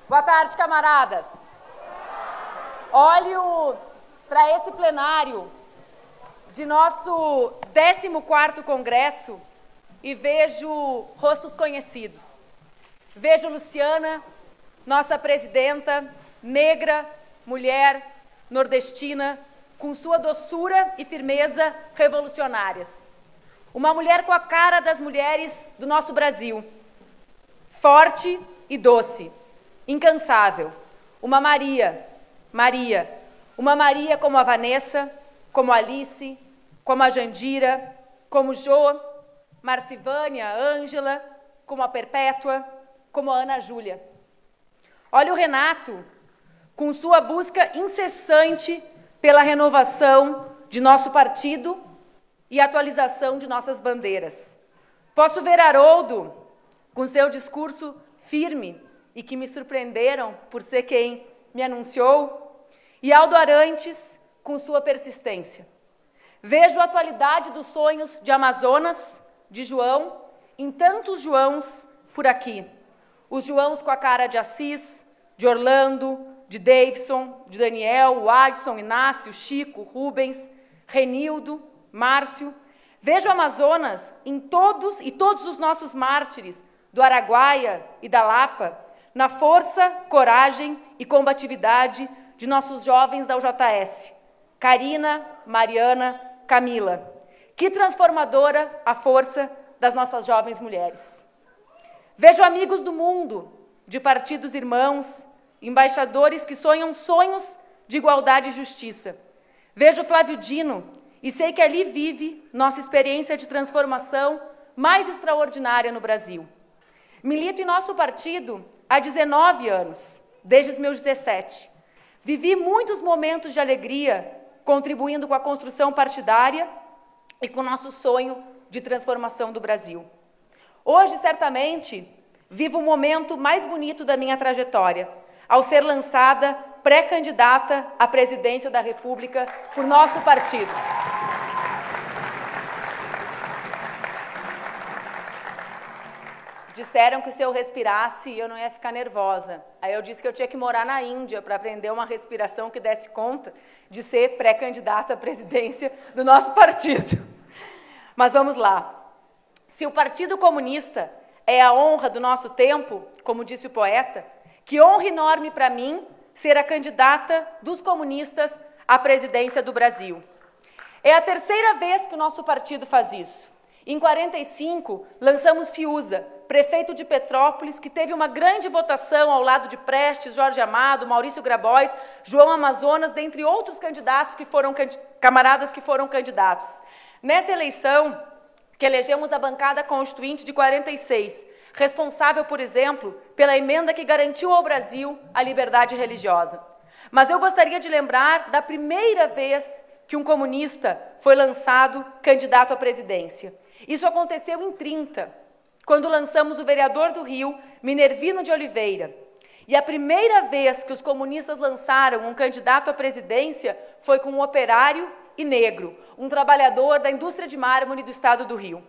Boa tarde, camaradas. Olho para esse plenário de nosso 14º Congresso e vejo rostos conhecidos. Vejo Luciana, nossa presidenta, negra, mulher, nordestina, com sua doçura e firmeza revolucionárias. Uma mulher com a cara das mulheres do nosso Brasil. Forte e doce, incansável. Uma Maria, uma Maria como a Vanessa, como a Alice, como a Jandira, como Jo, Marcivânia, Ângela, como a Perpétua, como a Ana Júlia. Olha o Renato, com sua busca incessante pela renovação de nosso partido e atualização de nossas bandeiras. Posso ver Haroldo, com seu discurso firme e que me surpreenderam por ser quem me anunciou, e Aldo Arantes, com sua persistência. Vejo a atualidade dos sonhos de Amazonas, de João, em tantos Joãos por aqui. Os Joãos com a cara de Assis, de Orlando, de Davidson, de Daniel, o Adson, Inácio, Chico, Rubens, Renildo, Márcio. Vejo o Amazonas em todos os nossos mártires, do Araguaia e da Lapa, na força, coragem e combatividade de nossos jovens da UJS. Karina, Mariana, Camila. Que transformadora a força das nossas jovens mulheres. Vejo amigos do mundo, de partidos irmãos, embaixadores que sonham sonhos de igualdade e justiça. Vejo Flávio Dino e sei que ali vive nossa experiência de transformação mais extraordinária no Brasil. Milito em nosso partido há 19 anos, desde os meus 17. Vivi muitos momentos de alegria, contribuindo com a construção partidária e com o nosso sonho de transformação do Brasil. Hoje, certamente, vivo o momento mais bonito da minha trajetória, ao ser lançada pré-candidata à presidência da República por nosso partido. Disseram que se eu respirasse, eu não ia ficar nervosa. Aí eu disse que eu tinha que morar na Índia para aprender uma respiração que desse conta de ser pré-candidata à presidência do nosso partido. Mas vamos lá. Se o Partido Comunista é a honra do nosso tempo, como disse o poeta, que honra enorme para mim ser a candidata dos comunistas à presidência do Brasil. É a terceira vez que o nosso partido faz isso. Em 45, lançamos Fiuza, prefeito de Petrópolis, que teve uma grande votação ao lado de Prestes, Jorge Amado, Maurício Grabois, João Amazonas, dentre outros candidatos camaradas que foram candidatos. Nessa eleição, que elegemos a bancada constituinte de 46, responsável, por exemplo, pela emenda que garantiu ao Brasil a liberdade religiosa. Mas eu gostaria de lembrar da primeira vez que um comunista foi lançado candidato à presidência. Isso aconteceu em 30, quando lançamos o vereador do Rio, Minervino de Oliveira. E a primeira vez que os comunistas lançaram um candidato à presidência foi com um operário e negro, um trabalhador da indústria de mármore do estado do Rio.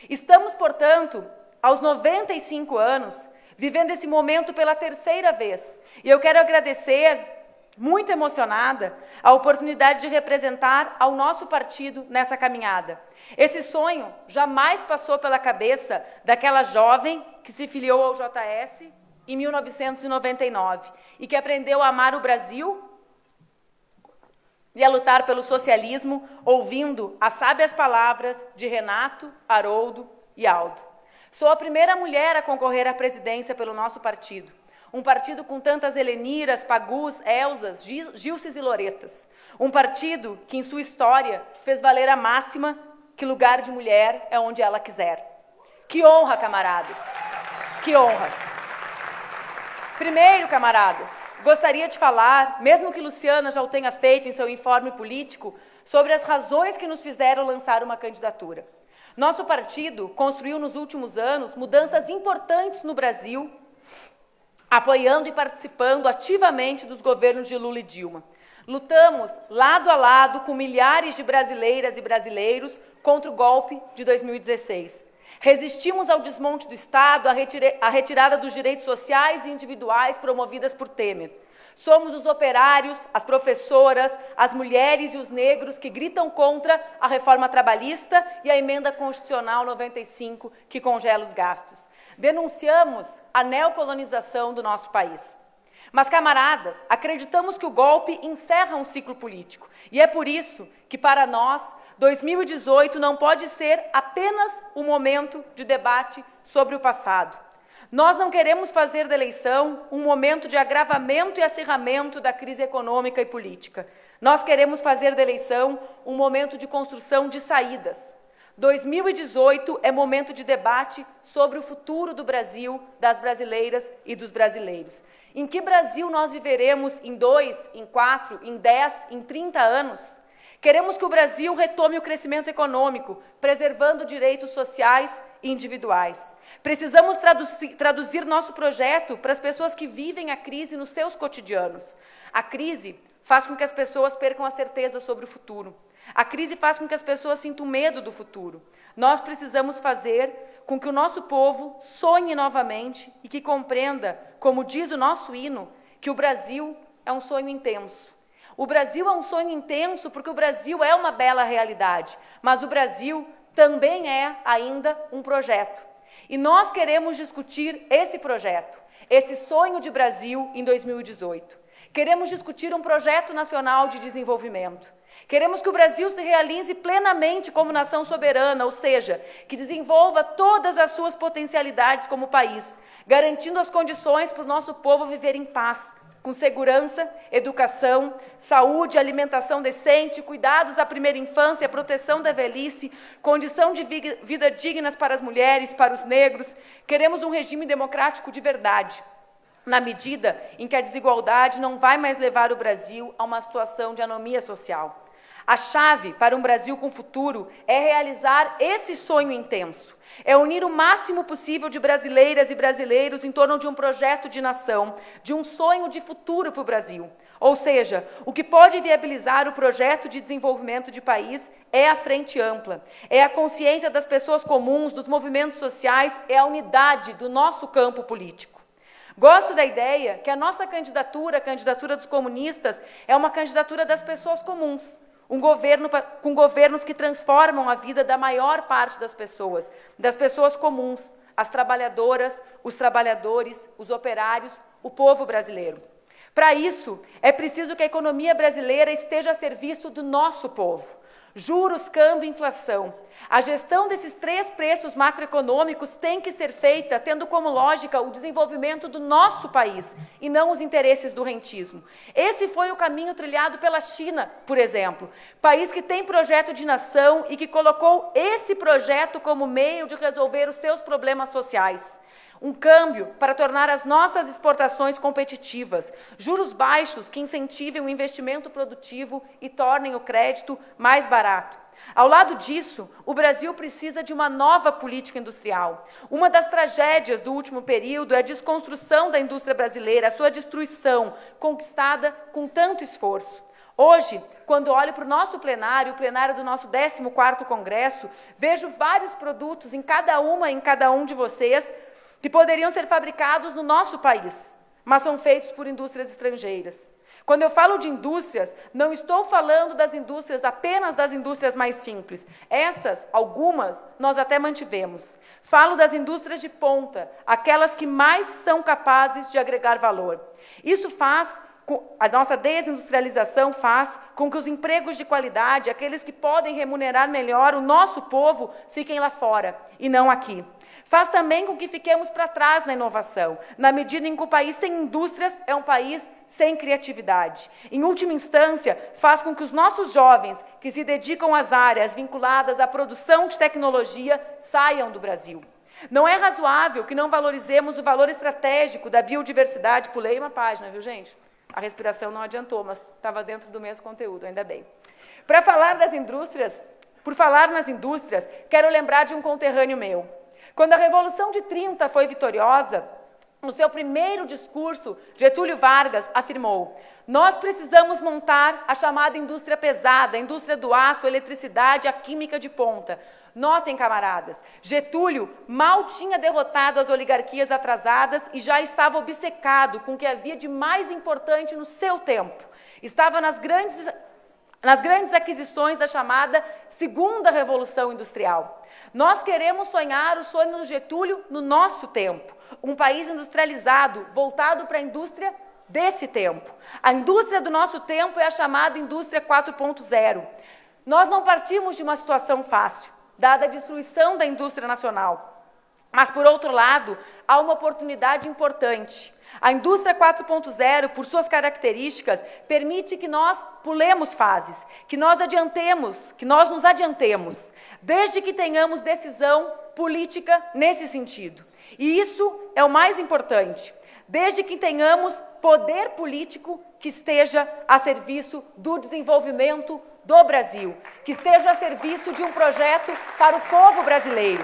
Estamos, portanto, aos 95 anos, vivendo esse momento pela terceira vez. E eu quero agradecer, muito emocionada, a oportunidade de representar ao nosso partido nessa caminhada. Esse sonho jamais passou pela cabeça daquela jovem que se filiou ao JS em 1999 e que aprendeu a amar o Brasil e a lutar pelo socialismo, ouvindo as sábias palavras de Renato, Haroldo e Aldo. Sou a primeira mulher a concorrer à presidência pelo nosso partido. Um partido com tantas Heleniras, Pagus, Elzas, Gilces e Loretas. Um partido que, em sua história, fez valer a máxima que lugar de mulher é onde ela quiser. Que honra, camaradas! Que honra! Primeiro, camaradas, gostaria de falar, mesmo que Luciana já o tenha feito em seu informe político, sobre as razões que nos fizeram lançar uma candidatura. Nosso partido construiu nos últimos anos mudanças importantes no Brasil, apoiando e participando ativamente dos governos de Lula e Dilma. Lutamos lado a lado com milhares de brasileiras e brasileiros contra o golpe de 2016. Resistimos ao desmonte do Estado, à retirada dos direitos sociais e individuais promovidas por Temer. Somos os operários, as professoras, as mulheres e os negros que gritam contra a reforma trabalhista e a emenda constitucional 95, que congela os gastos. Denunciamos a neocolonização do nosso país. Mas, camaradas, acreditamos que o golpe encerra um ciclo político. E é por isso que, para nós, 2018 não pode ser apenas um momento de debate sobre o passado. Nós não queremos fazer da eleição um momento de agravamento e acirramento da crise econômica e política. Nós queremos fazer da eleição um momento de construção de saídas. 2018 é momento de debate sobre o futuro do Brasil, das brasileiras e dos brasileiros. Em que Brasil nós viveremos em 2, em 4, em 10, em 30 anos? Queremos que o Brasil retome o crescimento econômico, preservando direitos sociais e individuais. Precisamos traduzir nosso projeto para as pessoas que vivem a crise nos seus cotidianos. A crise faz com que as pessoas percam a certeza sobre o futuro. A crise faz com que as pessoas sintam medo do futuro. Nós precisamos fazer com que o nosso povo sonhe novamente e que compreenda, como diz o nosso hino, que o Brasil é um sonho intenso. O Brasil é um sonho intenso porque o Brasil é uma bela realidade, mas o Brasil também é ainda um projeto. E nós queremos discutir esse projeto, esse sonho de Brasil em 2018. Queremos discutir um projeto nacional de desenvolvimento. Queremos que o Brasil se realize plenamente como nação soberana, ou seja, que desenvolva todas as suas potencialidades como país, garantindo as condições para o nosso povo viver em paz, com segurança, educação, saúde, alimentação decente, cuidados da primeira infância, proteção da velhice, condição de vida dignas para as mulheres, para os negros. Queremos um regime democrático de verdade, na medida em que a desigualdade não vai mais levar o Brasil a uma situação de anomia social. A chave para um Brasil com futuro é realizar esse sonho intenso, é unir o máximo possível de brasileiras e brasileiros em torno de um projeto de nação, de um sonho de futuro para o Brasil. Ou seja, o que pode viabilizar o projeto de desenvolvimento de país é a frente ampla, é a consciência das pessoas comuns, dos movimentos sociais, é a unidade do nosso campo político. Gosto da ideia que a nossa candidatura, a candidatura dos comunistas, é uma candidatura das pessoas comuns. Um governo com governos que transformam a vida da maior parte das pessoas comuns, as trabalhadoras, os trabalhadores, os operários, o povo brasileiro. Para isso, é preciso que a economia brasileira esteja a serviço do nosso povo. Juros, câmbio e inflação. A gestão desses 3 preços macroeconômicos tem que ser feita tendo como lógica o desenvolvimento do nosso país e não os interesses do rentismo. Esse foi o caminho trilhado pela China, por exemplo, país que tem projeto de nação e que colocou esse projeto como meio de resolver os seus problemas sociais. Um câmbio para tornar as nossas exportações competitivas, juros baixos que incentivem o investimento produtivo e tornem o crédito mais barato. Ao lado disso, o Brasil precisa de uma nova política industrial. Uma das tragédias do último período é a desconstrução da indústria brasileira, a sua destruição, conquistada com tanto esforço. Hoje, quando olho para o nosso plenário, o plenário do nosso 14º Congresso, vejo vários produtos em cada um de vocês, que poderiam ser fabricados no nosso país, mas são feitos por indústrias estrangeiras. Quando eu falo de indústrias, não estou falando das indústrias, apenas das indústrias mais simples. Essas, algumas, nós até mantivemos. Falo das indústrias de ponta, aquelas que mais são capazes de agregar valor. Isso faz, a nossa desindustrialização faz com que os empregos de qualidade, aqueles que podem remunerar melhor o nosso povo, fiquem lá fora e não aqui. Faz também com que fiquemos para trás na inovação, na medida em que o país sem indústrias é um país sem criatividade. Em última instância, faz com que os nossos jovens, que se dedicam às áreas vinculadas à produção de tecnologia, saiam do Brasil. Não é razoável que não valorizemos o valor estratégico da biodiversidade. Pulei uma página, viu, gente? A respiração não adiantou, mas estava dentro do mesmo conteúdo, ainda bem. Para falar das indústrias, por falar nas indústrias, quero lembrar de um conterrâneo meu. Quando a Revolução de 30 foi vitoriosa, No seu primeiro discurso, Getúlio Vargas afirmou: nós precisamos montar a chamada indústria pesada, a indústria do aço, a eletricidade, a química de ponta. Notem, camaradas, Getúlio mal tinha derrotado as oligarquias atrasadas e já estava obcecado com o que havia de mais importante no seu tempo. Estava nas grandes aquisições da chamada Segunda Revolução Industrial. Nós queremos sonhar o sonho do Getúlio no nosso tempo. Um país industrializado, voltado para a indústria desse tempo. A indústria do nosso tempo é a chamada indústria 4.0. Nós não partimos de uma situação fácil, dada a destruição da indústria nacional. Mas, por outro lado, há uma oportunidade importante. A indústria 4.0, por suas características, permite que nós pulemos fases, que nós nos adiantemos, desde que tenhamos decisão política nesse sentido. E isso é o mais importante, desde que tenhamos poder político que esteja a serviço do desenvolvimento do Brasil, que esteja a serviço de um projeto para o povo brasileiro.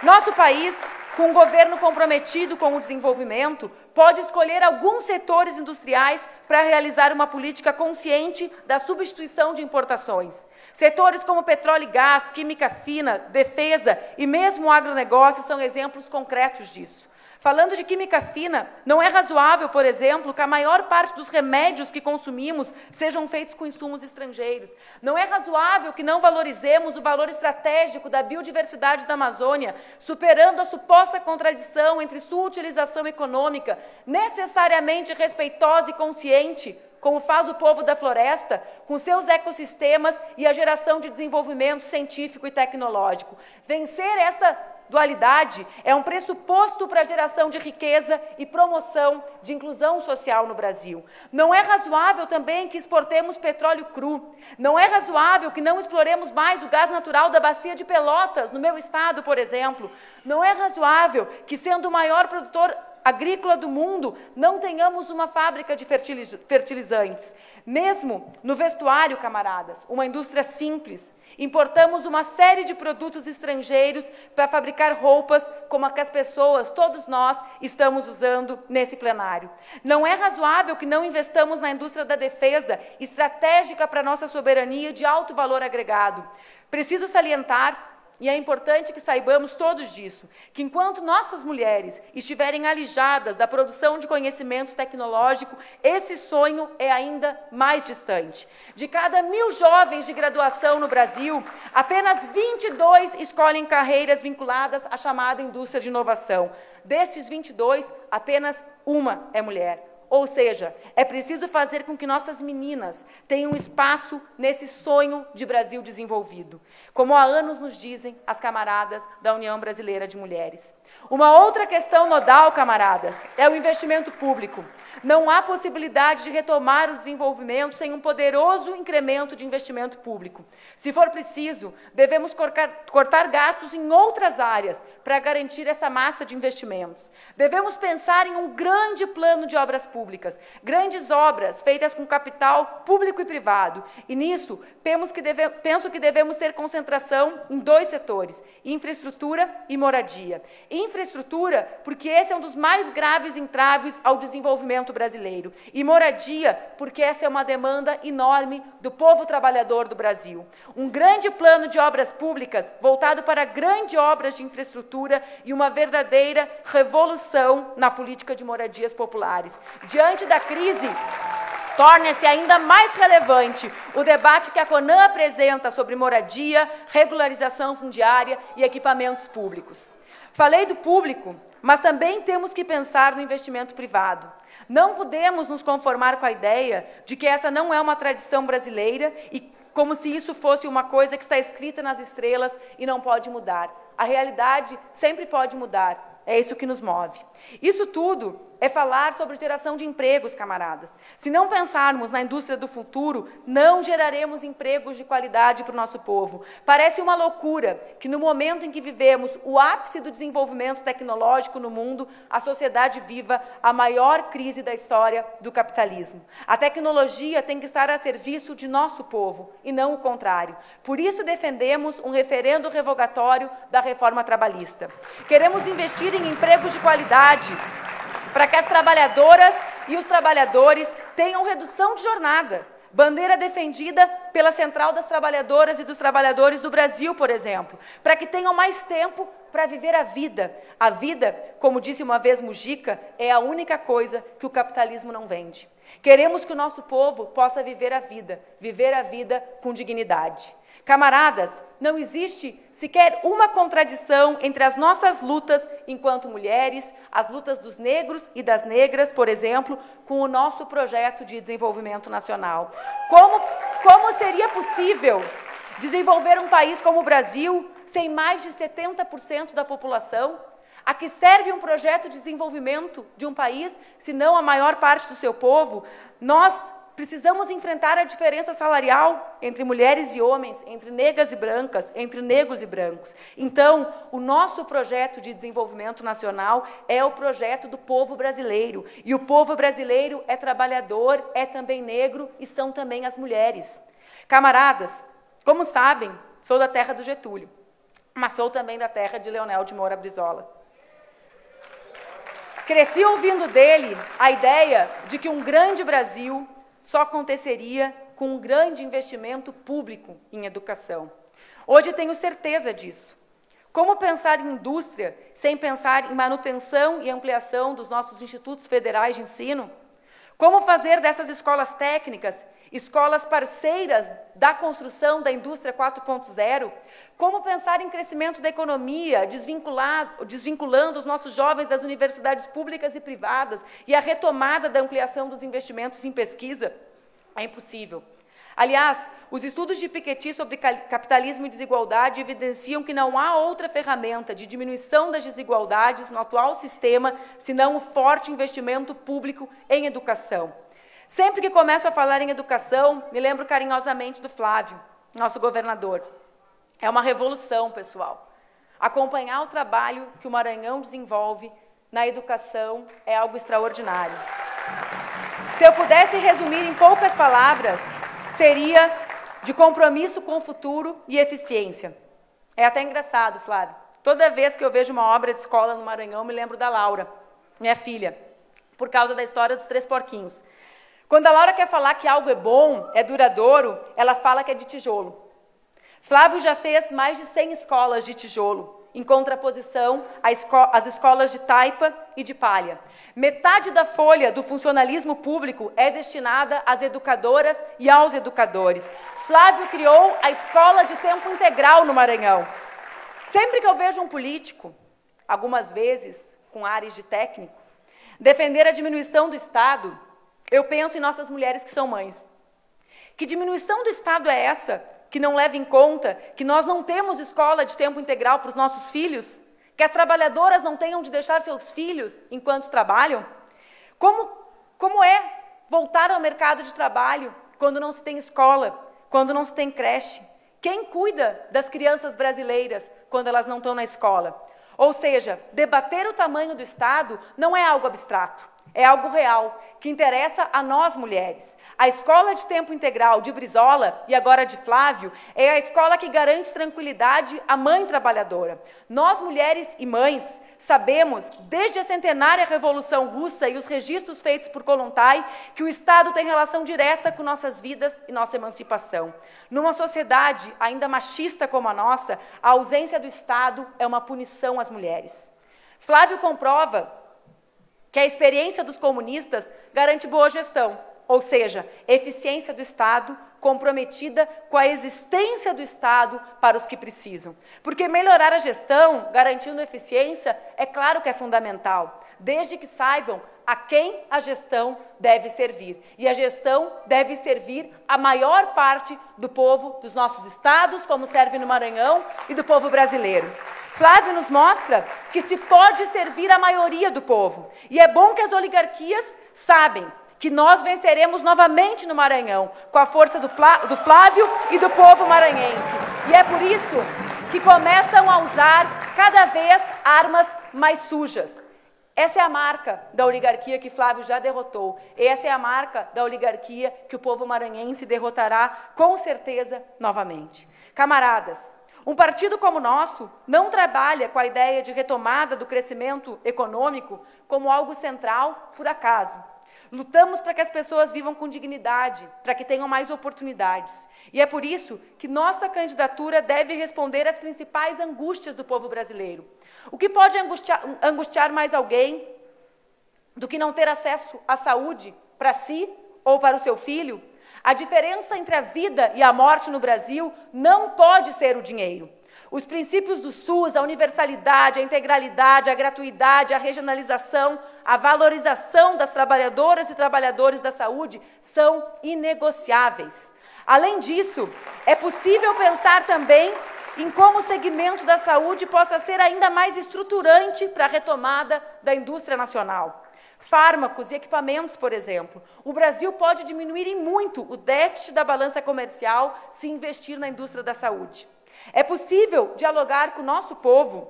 Nosso país, com um governo comprometido com o desenvolvimento, pode escolher alguns setores industriais para realizar uma política consciente da substituição de importações. Setores como petróleo e gás, química fina, defesa e mesmo o agronegócio são exemplos concretos disso. Falando de química fina, não é razoável, por exemplo, que a maior parte dos remédios que consumimos sejam feitos com insumos estrangeiros. Não é razoável que não valorizemos o valor estratégico da biodiversidade da Amazônia, superando a suposta contradição entre sua utilização econômica, necessariamente respeitosa e consciente, como faz o povo da floresta, com seus ecossistemas e a geração de desenvolvimento científico e tecnológico. Vencer essa dualidade é um pressuposto para a geração de riqueza e promoção de inclusão social no Brasil. Não é razoável também que exportemos petróleo cru. Não é razoável que não exploremos mais o gás natural da bacia de Pelotas, no meu estado, por exemplo. Não é razoável que, sendo o maior produtor agrícola do mundo, não tenhamos uma fábrica de fertilizantes. Mesmo no vestuário, camaradas, uma indústria simples, importamos uma série de produtos estrangeiros para fabricar roupas como a que as pessoas, todos nós, estamos usando nesse plenário. Não é razoável que não investamos na indústria da defesa, estratégica para a nossa soberania de alto valor agregado. Preciso salientar, e é importante que saibamos todos disso, que enquanto nossas mulheres estiverem alijadas da produção de conhecimento tecnológico, esse sonho é ainda mais distante. De cada 1.000 jovens de graduação no Brasil, apenas 22 escolhem carreiras vinculadas à chamada indústria de inovação. Destes 22, apenas uma é mulher. Ou seja, é preciso fazer com que nossas meninas tenham espaço nesse sonho de Brasil desenvolvido, como há anos nos dizem as camaradas da União Brasileira de Mulheres. Uma outra questão nodal, camaradas, é o investimento público. Não há possibilidade de retomar o desenvolvimento sem um poderoso incremento de investimento público. Se for preciso, devemos cortar gastos em outras áreas para garantir essa massa de investimentos. Devemos pensar em um grande plano de obras públicas, grandes obras feitas com capital público e privado. E nisso, penso que devemos ter concentração em 2 setores, infraestrutura e moradia. Infraestrutura, porque esse é um dos mais graves entraves ao desenvolvimento brasileiro. E moradia, porque essa é uma demanda enorme do povo trabalhador do Brasil. Um grande plano de obras públicas voltado para grandes obras de infraestrutura e uma verdadeira revolução na política de moradias populares. Diante da crise, torna-se ainda mais relevante o debate que a CONAN apresenta sobre moradia, regularização fundiária e equipamentos públicos. Falei do público, mas também temos que pensar no investimento privado. Não podemos nos conformar com a ideia de que essa não é uma tradição brasileira e como se isso fosse uma coisa que está escrita nas estrelas e não pode mudar. A realidade sempre pode mudar. É isso que nos move. Isso tudo é falar sobre geração de empregos, camaradas. Se não pensarmos na indústria do futuro, não geraremos empregos de qualidade para o nosso povo. Parece uma loucura que no momento em que vivemos o ápice do desenvolvimento tecnológico no mundo, a sociedade viva a maior crise da história do capitalismo. A tecnologia tem que estar a serviço de nosso povo e não o contrário. Por isso defendemos um referendo revogatório da reforma trabalhista. Queremos investir em empregos de qualidade, para que as trabalhadoras e os trabalhadores tenham redução de jornada. Bandeira defendida pela Central das Trabalhadoras e dos Trabalhadores do Brasil, por exemplo, para que tenham mais tempo para viver a vida. A vida, como disse uma vez Mujica, é a única coisa que o capitalismo não vende. Queremos que o nosso povo possa viver a vida com dignidade. Camaradas, não existe sequer uma contradição entre as nossas lutas enquanto mulheres, as lutas dos negros e das negras, por exemplo, com o nosso projeto de desenvolvimento nacional. Como seria possível desenvolver um país como o Brasil sem mais de 70% da população? A que serve um projeto de desenvolvimento de um país, se não a maior parte do seu povo? Nós precisamos enfrentar a diferença salarial entre mulheres e homens, entre negras e brancas, entre negros e brancos. Então, o nosso projeto de desenvolvimento nacional é o projeto do povo brasileiro. E o povo brasileiro é trabalhador, é também negro e são também as mulheres. Camaradas, como sabem, sou da terra do Getúlio, mas sou também da terra de Leonel de Moura Brizola. Cresci ouvindo dele a ideia de que um grande Brasil só aconteceria com um grande investimento público em educação. Hoje tenho certeza disso. Como pensar em indústria sem pensar em manutenção e ampliação dos nossos institutos federais de ensino? Como fazer dessas escolas técnicas escolas parceiras da construção da indústria 4.0? Como pensar em crescimento da economia, desvinculando os nossos jovens das universidades públicas e privadas e a retomada da ampliação dos investimentos em pesquisa? É impossível. Aliás, os estudos de Piketty sobre capitalismo e desigualdade evidenciam que não há outra ferramenta de diminuição das desigualdades no atual sistema, senão o forte investimento público em educação. Sempre que começo a falar em educação, me lembro carinhosamente do Flávio, nosso governador. É uma revolução, pessoal. Acompanhar o trabalho que o Maranhão desenvolve na educação é algo extraordinário. Se eu pudesse resumir em poucas palavras, seria de compromisso com o futuro e eficiência. É até engraçado, Flávio. Toda vez que eu vejo uma obra de escola no Maranhão, me lembro da Laura, minha filha, por causa da história dos 3 porquinhos. Quando a Laura quer falar que algo é bom, é duradouro, ela fala que é de tijolo. Flávio já fez mais de 100 escolas de tijolo, em contraposição às escolas de taipa e de palha. Metade da folha do funcionalismo público é destinada às educadoras e aos educadores. Flávio criou a escola de tempo integral no Maranhão. Sempre que eu vejo um político, algumas vezes com ares de técnico, defender a diminuição do Estado, eu penso em nossas mulheres que são mães. Que diminuição do Estado é essa que não leva em conta que nós não temos escola de tempo integral para os nossos filhos? Que as trabalhadoras não tenham de deixar seus filhos enquanto trabalham? Como é voltar ao mercado de trabalho quando não se tem escola, quando não se tem creche? Quem cuida das crianças brasileiras quando elas não estão na escola? Ou seja, debater o tamanho do Estado não é algo abstrato, é algo real, que interessa a nós mulheres. A escola de tempo integral de Brizola, e agora de Flávio, é a escola que garante tranquilidade à mãe trabalhadora. Nós, mulheres e mães, sabemos, desde a centenária Revolução Russa e os registros feitos por Kollontai, que o Estado tem relação direta com nossas vidas e nossa emancipação. Numa sociedade ainda machista como a nossa, a ausência do Estado é uma punição às mulheres. Flávio comprova que a experiência dos comunistas garante boa gestão, ou seja, eficiência do Estado comprometida com a existência do Estado para os que precisam. Porque melhorar a gestão, garantindo eficiência, é claro que é fundamental, desde que saibam a quem a gestão deve servir. E a gestão deve servir a maior parte do povo dos nossos estados, como serve no Maranhão, e do povo brasileiro. Flávio nos mostra que se pode servir a maioria do povo. E é bom que as oligarquias sabem que nós venceremos novamente no Maranhão, com a força do Flávio e do povo maranhense. E é por isso que começam a usar cada vez armas mais sujas. Essa é a marca da oligarquia que Flávio já derrotou. Essa é a marca da oligarquia que o povo maranhense derrotará, com certeza, novamente. Camaradas, Um partido como o nosso não trabalha com a ideia de retomada do crescimento econômico como algo central por acaso. Lutamos para que as pessoas vivam com dignidade, para que tenham mais oportunidades. E é por isso que nossa candidatura deve responder às principais angústias do povo brasileiro. O que pode angustiar mais alguém do que não ter acesso à saúde para si ou para o seu filho? A diferença entre a vida e a morte no Brasil não pode ser o dinheiro. Os princípios do SUS, a universalidade, a integralidade, a gratuidade, a regionalização, a valorização das trabalhadoras e trabalhadores da saúde são inegociáveis. Além disso, é possível pensar também em como o segmento da saúde possa ser ainda mais estruturante para a retomada da indústria nacional. Fármacos e equipamentos, por exemplo. O Brasil pode diminuir em muito o déficit da balança comercial se investir na indústria da saúde. É possível dialogar com o nosso povo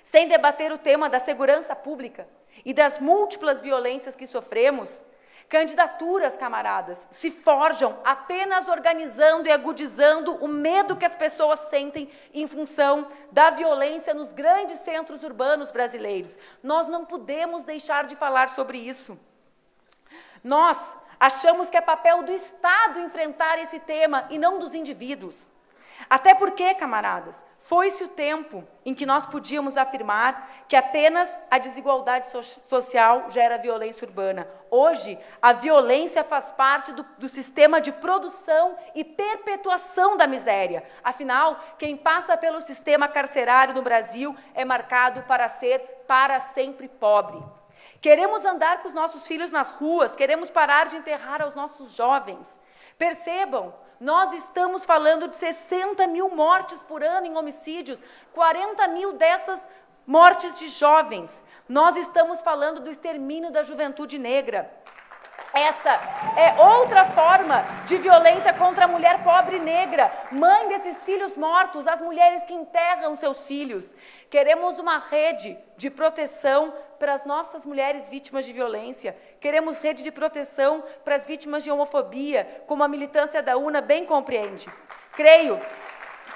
sem debater o tema da segurança pública e das múltiplas violências que sofremos. Candidaturas, camaradas, se forjam apenas organizando e agudizando o medo que as pessoas sentem em função da violência nos grandes centros urbanos brasileiros. Nós não podemos deixar de falar sobre isso. Nós achamos que é papel do Estado enfrentar esse tema e não dos indivíduos. Até porque, camaradas, foi-se o tempo em que nós podíamos afirmar que apenas a desigualdade social gera violência urbana. Hoje, a violência faz parte do sistema de produção e perpetuação da miséria. Afinal, quem passa pelo sistema carcerário no Brasil é marcado para ser para sempre pobre. Queremos andar com os nossos filhos nas ruas, queremos parar de enterrar os nossos jovens. Percebam, nós estamos falando de 60 mil mortes por ano em homicídios, 40 mil dessas mortes de jovens. Nós estamos falando do extermínio da juventude negra. Essa é outra forma de violência contra a mulher pobre e negra, mãe desses filhos mortos, as mulheres que enterram seus filhos. Queremos uma rede de proteção para as nossas mulheres vítimas de violência. Queremos rede de proteção para as vítimas de homofobia, como a militância da UNA bem compreende. Creio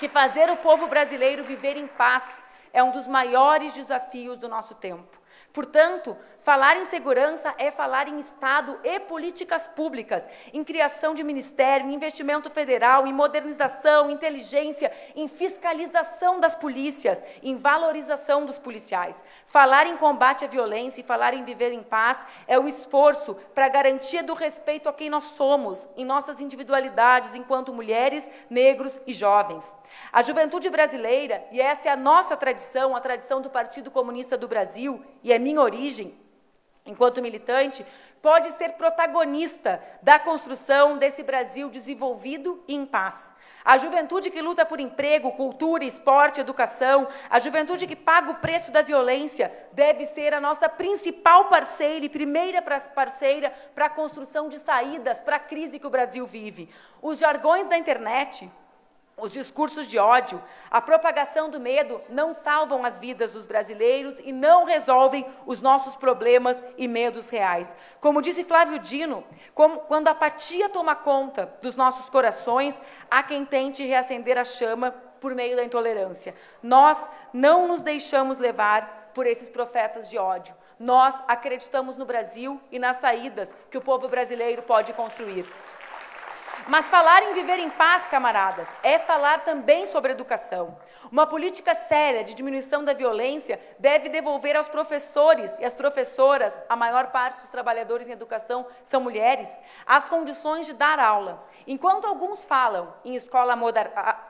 que fazer o povo brasileiro viver em paz é um dos maiores desafios do nosso tempo. Portanto, falar em segurança é falar em Estado e políticas públicas, em criação de ministério, em investimento federal, em modernização, em inteligência, em fiscalização das polícias, em valorização dos policiais. Falar em combate à violência e falar em viver em paz é o esforço para a garantia do respeito a quem nós somos, em nossas individualidades, enquanto mulheres, negros e jovens. A juventude brasileira, e essa é a nossa tradição, a tradição do Partido Comunista do Brasil, e é minha origem, enquanto militante, pode ser protagonista da construção desse Brasil desenvolvido e em paz. A juventude que luta por emprego, cultura, esporte, educação, a juventude que paga o preço da violência, deve ser a nossa principal parceira e primeira parceira para a construção de saídas para a crise que o Brasil vive. Os jargões da internet, os discursos de ódio, a propagação do medo não salvam as vidas dos brasileiros e não resolvem os nossos problemas e medos reais. Como disse Flávio Dino, quando a apatia toma conta dos nossos corações, há quem tente reacender a chama por meio da intolerância. Nós não nos deixamos levar por esses profetas de ódio. Nós acreditamos no Brasil e nas saídas que o povo brasileiro pode construir. Mas falar em viver em paz, camaradas, é falar também sobre educação. Uma política séria de diminuição da violência deve devolver aos professores e às professoras, a maior parte dos trabalhadores em educação são mulheres, as condições de dar aula. Enquanto alguns falam em escola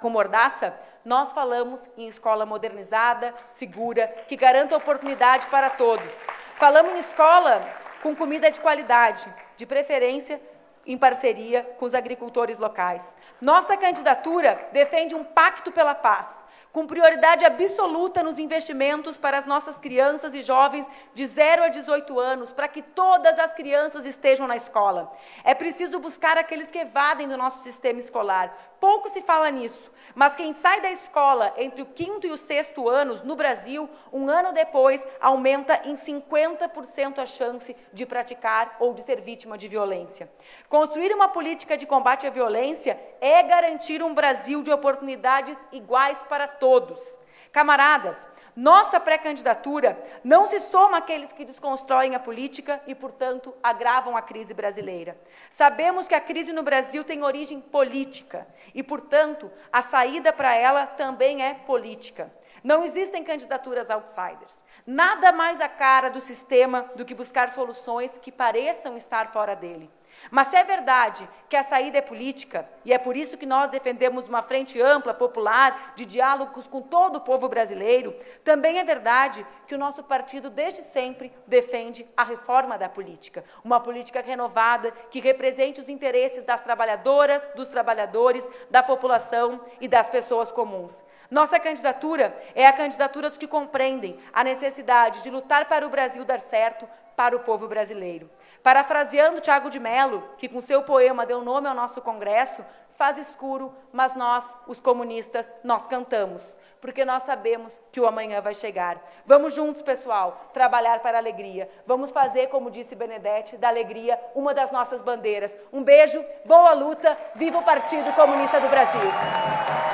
com mordaça, nós falamos em escola modernizada, segura, que garanta oportunidade para todos. Falamos em escola com comida de qualidade, de preferência em parceria com os agricultores locais. Nossa candidatura defende um pacto pela paz, com prioridade absoluta nos investimentos para as nossas crianças e jovens de 0 a 18 anos, para que todas as crianças estejam na escola. É preciso buscar aqueles que evadem do nosso sistema escolar. Pouco se fala nisso, mas quem sai da escola entre o 5º e o 6º anos, no Brasil, um ano depois, aumenta em 50% a chance de praticar ou de ser vítima de violência. Construir uma política de combate à violência é garantir um Brasil de oportunidades iguais para todos. Camaradas, nossa pré-candidatura não se soma àqueles que desconstroem a política e, portanto, agravam a crise brasileira. Sabemos que a crise no Brasil tem origem política e, portanto, a saída para ela também é política. Não existem candidaturas outsiders. Nada mais a cara do sistema do que buscar soluções que pareçam estar fora dele. Mas se é verdade que a saída é política, e é por isso que nós defendemos uma frente ampla, popular, de diálogos com todo o povo brasileiro, também é verdade que o nosso partido, desde sempre, defende a reforma da política. Uma política renovada que represente os interesses das trabalhadoras, dos trabalhadores, da população e das pessoas comuns. Nossa candidatura é a candidatura dos que compreendem a necessidade de lutar para o Brasil dar certo, para o povo brasileiro. Parafraseando Tiago de Mello, que com seu poema deu nome ao nosso congresso, faz escuro, mas nós, os comunistas, nós cantamos, porque nós sabemos que o amanhã vai chegar. Vamos juntos, pessoal, trabalhar para a alegria. Vamos fazer, como disse Benedetti, da alegria uma das nossas bandeiras. Um beijo, boa luta, viva o Partido Comunista do Brasil!